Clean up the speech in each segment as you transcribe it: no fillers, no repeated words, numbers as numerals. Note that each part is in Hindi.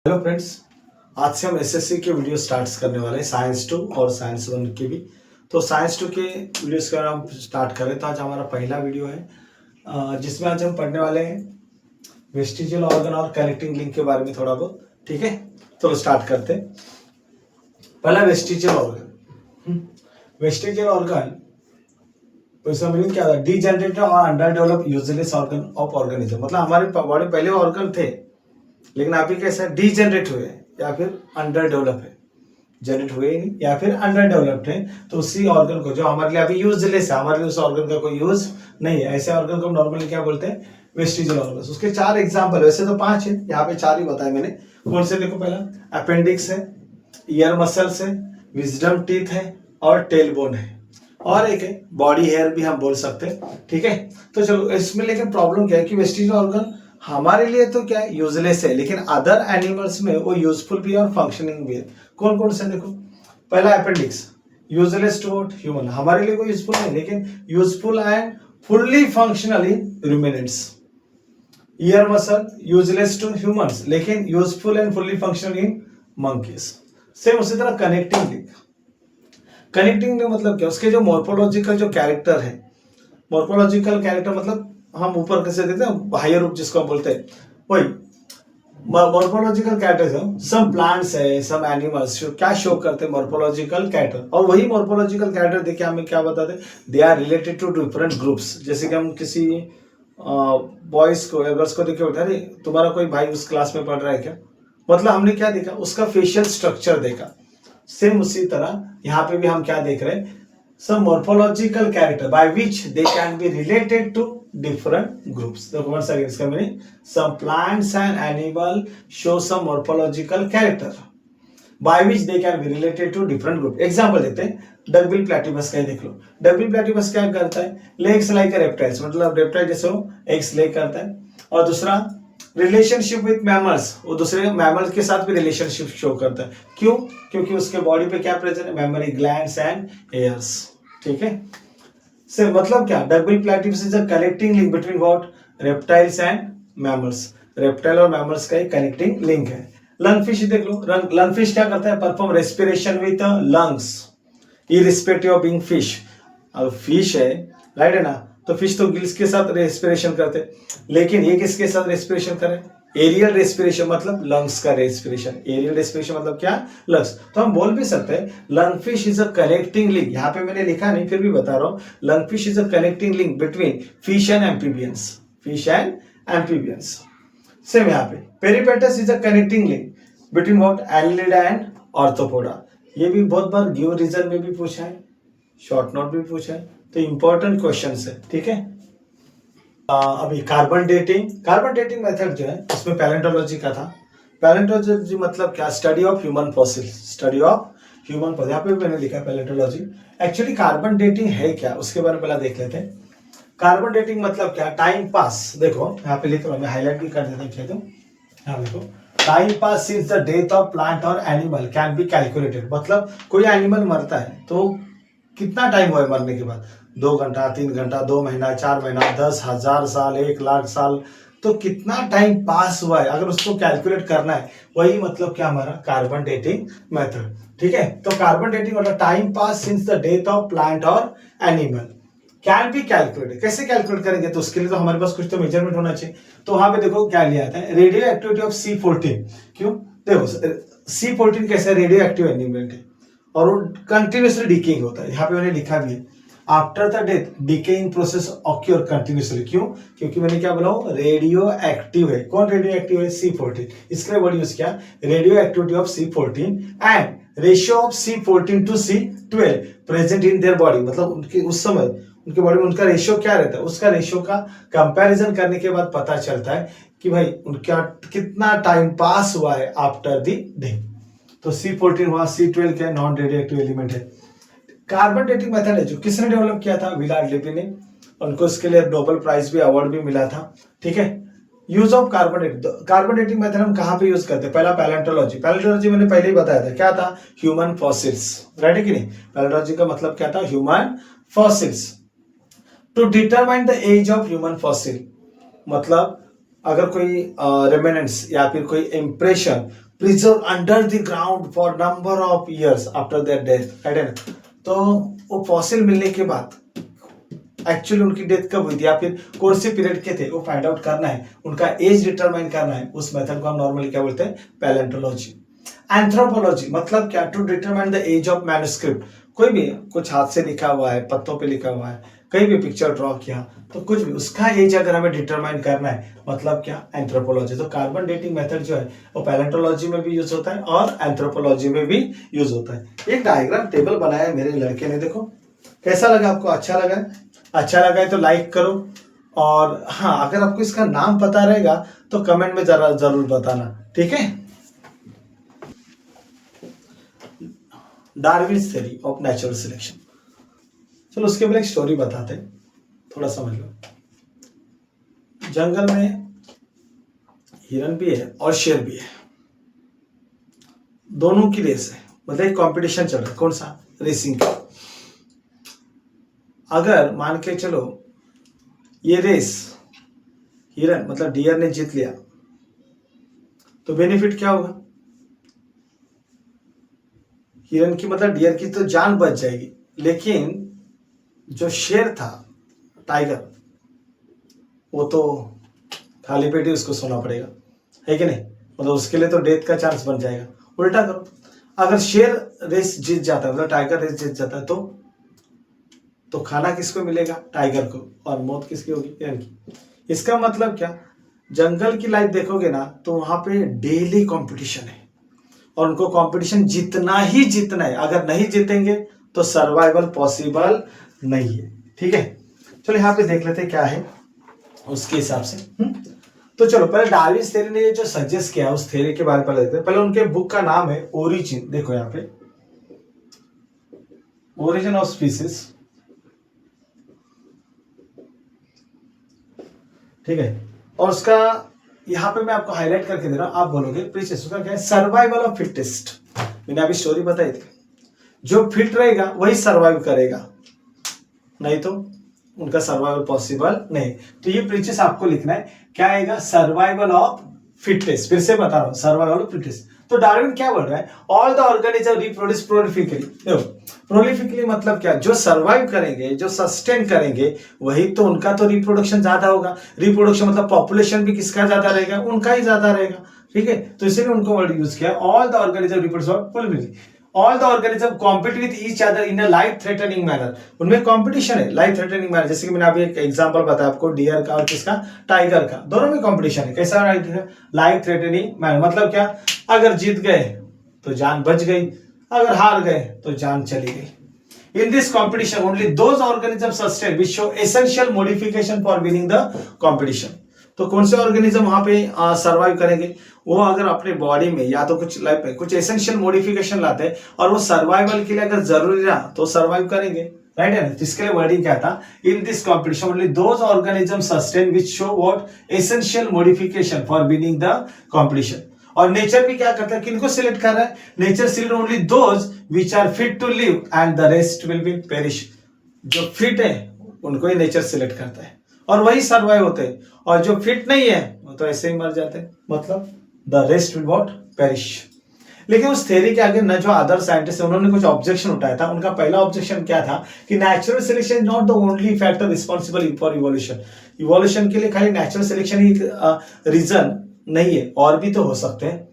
हेलो फ्रेंड्स, आज से हम एसएससी के वीडियो स्टार्ट करने वाले हैं, साइंस 2 और साइंस 1 के भी। तो साइंस 2 के वीडियोस का हम स्टार्ट करें तो आज हमारा पहला वीडियो है जिसमें आज हम पढ़ने वाले हैं वेस्टिजियल ऑर्गन और कनेक्टिंग लिंक के बारे में थोड़ा बहुत। ठीक है, तो स्टार्ट करते हैं। पहला वेस्टिजियल ऑर्गन। वेस्टिजियल ऑर्गन इसका मीनिंग क्या था? डीजेनरेटेड और under develop useless organ of organism. मतलब हमारे बॉडी पहले ऑर्गन थे लेकिन अभी कैसा है, डीजेनरेट हुए या फिर अंडर डेवलप है। जनरेट हुए ही नहीं या फिर अंडर डेवलप्ड है, तो उसी ऑर्गन को जो हमारे लिए अभी यूजलेस है, हमारे लिए उस ऑर्गन का कोई यूज नहीं है, ऐसे ऑर्गन को हम नॉर्मली क्या बोलते हैं? Vestigial organ. उसके चार एग्जांपल, वैसे तो 5 है, यहाँ पे 4 ही बताए मैंने। कौन से? देखो, पहला अपेंडिक्स है, ईयर मसल्स है, विजडम टीथ है और टेल बोन है, और एक है बॉडी हेयर भी हम बोल सकते हैं। ठीक है, तो चलो इसमें लेकिन प्रॉब्लम क्या है कि वेस्टिजियल ऑर्गन हमारे लिए तो क्या है, यूजलेस है, लेकिन अदर एनिमल्स में वो यूजफुल भी है और फंक्शनिंग भी है। कौन कौन से? देखो, पहला अपेंडिक्स, यूजलेस टू ह्यूमन, हमारे लिए कोई यूजफुल नहीं लेकिन useful and fully functional in ruminants. Ear muscle, useless to humans लेकिन useful and fully functional in monkeys. Same उसी तरह कनेक्टिंग लिंक। कनेक्टिंग लिंक मतलब क्या? उसके जो मॉर्फोलॉजिकल जो कैरेक्टर है, मॉर्फोलॉजिकल कैरेक्टर मतलब हम ऊपर कैसे देखते हैं, हायर रूप जिसको हम बोलते हैं, वही मॉर्फोलॉजिकल कैरेक्टर। सम प्लांट्स है, सम एनिमल्स क्या शो करते हैं? Morphological character. और वही मॉर्फोलॉजिकल कैरेक्टर देखिए हमें क्या बताते हैं? They are related to different groups. जैसे कि हम किसी बॉयज को या गर्ल्स को देखे बोलते हैं, अरे तुम्हारा कोई भाई उस क्लास में पढ़ रहा है क्या? मतलब हमने क्या देखा? उसका फेशियल स्ट्रक्चर देखा। सेम उसी तरह यहाँ पे भी हम क्या देख रहे हैं? some morphological character by which they can be related to different groups. The once again इसका meaning, some plants and animal show some morphological character by which they can be related to different group. Example देते हैं, डगबिल प्लैटिपस का ही देख लो। डगबिल प्लैटिपस क्या करता है? लेग्स लाइक रेप्टाइल्स, मतलब रेप्टाइल जैसे हो एग्स ले करता है। और दूसरा रिलेशनशिप विथ मैमल्स, वो दूसरे मैमल्स के साथ भी रिलेशनशिप शो करता है। क्यों? क्योंकि उसके बॉडी पे क्या प्रेजेंट है? Mammary glands and hairs. ठीक है, से मतलब क्या? Duckbill platypus is a connecting link between what? Reptiles and mammals. Reptile और मैमल्स का एक कनेक्टिंग लिंक है। लंगफिश देख लो, लंगफिश क्या करता है? Perform respiration with lungs irrespective of being fish. अब फिश है, राइट है ना, तो फिश तो गिल्स के साथ रेस्पिरेशन करते, लेकिन ये किसके साथ रेस्पिरेशन करे? एरियल रेस्पिरेशन, मतलब लंग्स का रेस्पिरेशन। एरियल रेस्पिरेशन मतलब क्या? लंग्स। तो हम बोल भी सकते हैं lungfish is a connecting link. यहाँ पे मैंने लिखा नहीं फिर भी बता रहा हूं, lungfish is a connecting link between fish and amphibians. Fish and amphibians. Same यहाँ पे peripatus is a connecting link between what? Annelida and arthropoda. ये भी बहुत बार गिव रीजन में भी पूछा है, शॉर्ट नोट भी पूछा है, तो इंपॉर्टेंट क्वेश्चन है। ठीक है, अभी कार्बन डेटिंग मेथड जो है उसमें पैलेंटोलॉजी का था। पैलेंटोलॉजी मतलब क्या? Study of human fossil. Study of human fossil, यहाँ पे भी मैंने लिखा पैलेंटोलॉजी। एक्चुअली कार्बन डेटिंग है क्या, उसके बारे में पहले देख लेते हैं। कार्बन डेटिंग मतलब क्या? Time pass. देखो यहाँ पे लिख रहा हूँ, मैं हाईलाइट भी कर देता हूँ। यहाँ देखो, time pass since the death of plant और एनिमल कैन बी कैलकुलेटेड। मतलब कोई एनिमल मरता है तो कितना टाइम हुआ है मरने के बाद? 2 घंटा, 3 घंटा, 2 महीना, 4 महीना, 10,000 साल, 1,00,000 साल, तो कितना टाइम पास हुआ है अगर उसको कैलकुलेट करना है, वही मतलब क्या हमारा कार्बन डेटिंग मेथड। ठीक है, तो कार्बन डेटिंग मतलब time pass since the death of plant और एनिमल कैन बी कैलकुलेटेड। कैसे कैलकुलेट करेंगे? तो उसके लिए तो हमारे पास कुछ तो मेजरमेंट होना चाहिए। तो वहां पे देखो क्या लिया है, रेडियो एक्टिविटी ऑफ C14। क्यों? देखो C14 कैसे रेडियो एक्टिव एलिमेंट है और वो कंटिन्यूसली डिकेइंग होता है। यहाँ पे मैंने लिखा भी है, after the death decaying process occur continuously. क्यों? क्योंकि मैंने क्या बोला, रेडियो एक्टिव है। कौन रेडियो एक्टिव है? C14। इसके लिए वर्ड यूज किया, radioactivity of C14 and ratio of C14 to C12 present in their body. मतलब उनके उस समय उनके बॉडी में उनका रेशियो क्या रहता है, उसका रेशियो का कंपैरिजन करने के बाद पता चलता है कि भाई उनका कितना टाइम पास हुआ है आफ्टर द डेथ। तो C14 हुआ, C12 क्या? नॉन रेडियो एक्टिव एलिमेंट है। कार्बन डेटिंग मेथड है जो किसने डेवलप किया था? विलार्ड लिपिन ने। उनको इसके लिए नोबेल प्राइज भी, अवार्ड भी मिला था। ठीक है, use of carbon dating method हम कहां पे यूज करते हैं? पहला पैलेंटोलॉजी मैंने पहले ही बताया था, क्या था? Human fossils. राइट है कि नहीं? पैलेंटोलॉजी का मतलब क्या था? Human fossils. To determine the age of human fossil, मतलब अगर कोई रेमिनेंट्स या फिर कोई impression preserve under the ground for number of years after their death, right है ना। तो वो फॉसिल मिलने के बाद एक्चुअली उनकी डेथ कब हुई थी या फिर कौन से पीरियड के थे वो फाइंड आउट करना है, उनका एज डिटरमाइन करना है, उस मेथड को हम नॉर्मली क्या बोलते हैं, पैलेंटोलॉजी। एंथ्रोपोलॉजी मतलब क्या, to determine the age of manuscript, कोई भी कुछ हाथ से लिखा हुआ है, पत्तों पे लिखा हुआ है, कहीं भी पिक्चर ड्रॉ किया, तो कुछ भी उसका एज अगर हमें डिटरमाइन करना है, मतलब क्या, एंथ्रोपोलॉजी। तो कार्बन डेटिंग मेथड जो है वो पैलेंटोलॉजी में भी यूज होता है और एंथ्रोपोलॉजी में भी यूज होता है। एक डायग्राम टेबल बनाया है मेरे लड़के ने, देखो कैसा लगा आपको, अच्छा लगा है? अच्छा लगा है तो लाइक करो, और हाँ अगर आपको इसका नाम पता रहेगा तो कमेंट में जरूर बताना, ठीक है। Darwin's theory of natural selection. चलो उसके बाद एक स्टोरी बताते हैं, थोड़ा समझ लो। जंगल में हिरन भी है और शेर भी है, दोनों की रेस है, मतलब एक कंपटीशन चल रहा है, कौन सा, रेसिंग का। अगर मान के चलो ये रेस हिरन मतलब डियर ने जीत लिया तो बेनिफिट क्या होगा, हिरन की मतलब डियर की तो जान बच जाएगी, लेकिन जो शेर था टाइगर वो तो खाली पेट ही उसको सोना पड़ेगा, है कि नहीं, मतलब उसके लिए तो डेथ का चांस बन जाएगा। उल्टा करो, अगर शेर रेस जीत जाता है, मतलब टाइगर रेस जीत जाता है, तो खाना किसको मिलेगा, टाइगर को, और मौत किसकी होगी, हिरन की। इसका मतलब क्या, जंगल की लाइफ देखोगे ना तो वहां पे डेली कंपटीशन है और उनको कंपटीशन जीतना ही जीतना है, अगर नहीं जीतेंगे तो सर्वाइवल पॉसिबल नहीं है, ठीक है। चलो यहाँ पे देख लेते क्या है उसके हिसाब से। तो चलो पहले डार्विन्स थ्योरी ने जो सजेस्ट किया उस थ्योरी के बारे में पहले देखते हैं। पहले उनके बुक का नाम है ओरिजिन, देखो यहाँ पे ओरिजिन ऑफ स्पीसीज, ठीक है। और उसका यहाँ पे मैं आपको हाईलाइट करके दे रहा हूं, आप बोलोगे प्रीसेस उसका क्या है, सर्वाइवल ऑफ फिटेस्ट। मैंने अभी स्टोरी बताई थी, जो फिट रहेगा वही सर्वाइव करेगा, नहीं तो उनका सर्वाइवल पॉसिबल नहीं। तो ये प्रीसेस आपको लिखना है, क्या आएगा, सर्वाइवल ऑफ फिटेस्ट। फिर से बता रहा हूं, सर्वाइवल ऑफ फिटेस्ट। तो डार्विन क्या बोल रहा है, ऑल द ऑर्गेनिज्म रिप्रोड्यूस प्रोलिफिकली। देखो प्रोलिफिकली मतलब क्या, जो सर्वाइव करेंगे, जो सस्टेन करेंगे, वही तो उनका तो रिप्रोडक्शन ज्यादा होगा। रिप्रोडक्शन मतलब पॉपुलेशन भी किसका ज्यादा रहेगा, उनका ही ज्यादा रहेगा, ठीक है। तो इसीलिए उनको वर्ड यूज किया, all the organism reproduce prolifically. All the organism compete with each other in a life threatening manner. उनमें कॉम्पिटिशन है लाइफ थ्रेटनिंग मैनर, जैसे कि मैंने अभी एक एग्जांपल बताया आपको, डियर का और किसका, टाइगर का, दोनों में कॉम्पिटिशन है। कैसा लाइफ थ्रेटनिंग मैनर, मतलब क्या, अगर जीत गए तो जान बच गई, अगर हार गए तो जान चली गई। In this competition, only those organisms sustain which show essential modification for winning the competition. तो कौन से ऑर्गेनिज्म वहां पे सर्वाइव करेंगे, वो अगर अपने बॉडी में या तो कुछ लाइफ में कुछ एसेंशियल मॉडिफिकेशन लाते हैं और वो सर्वाइवल के लिए अगर जरूरी रहा तो सर्वाइव करेंगे, राइट है ना। जिसके लिए वर्डिंग क्या था, in this competition only those organism sustain which show what essential modification for winning the competition. और नेचर भी क्या करता है, किनको सिलेक्ट कर रहा है, nature select only those which are fit to live and the rest will be perish. जो फिट है उनको ही नेचर सिलेक्ट करता है और वही सर्वाइव होते हैं, और जो फिट नहीं है वो तो ऐसे ही मर जाते हैं, मतलब the rest will what perish. लेकिन उस थ्योरी के आगे न जो अदर साइंटिस्ट उन्होंने कुछ ऑब्जेक्शन उठाया था। उनका पहला ऑब्जेक्शन क्या था कि natural selection is not the only factor responsible for evolution. Evolution के लिए खाली नेचुरल सिलेक्शन ही रीजन नहीं है, और भी तो हो सकते हैं।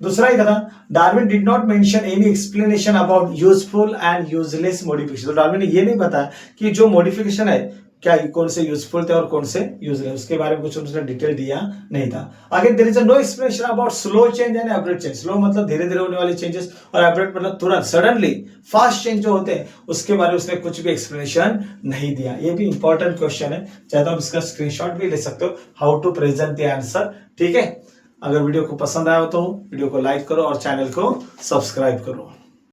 दूसरा ही था, Darwin did not mention any explanation about useful and useless modification. तो डार्विन ने ये नहीं बताया कि जो मॉडिफिकेशन है क्या कौन से यूजफुल थे और कौन से यूजलेस, उसके बारे में कुछ उसने डिटेल दिया नहीं था। आगे there is no explanation about slow change and abrupt change. Slow मतलब धीरे धीरे होने वाले चेंजेस, और एब्रप्ट मतलब तुरंत सडनली फास्ट चेंज जो होते हैं, उसके बारे में उसने कुछ भी एक्सप्लेनेशन नहीं दिया। ये भी इंपॉर्टेंट क्वेश्चन है, चाहे तो आप इसका स्क्रीनशॉट भी ले सकते हो, how to present the answer, ठीक है। अगर वीडियो को पसंद आया हो तो वीडियो को लाइक करो और चैनल को सब्सक्राइब करो।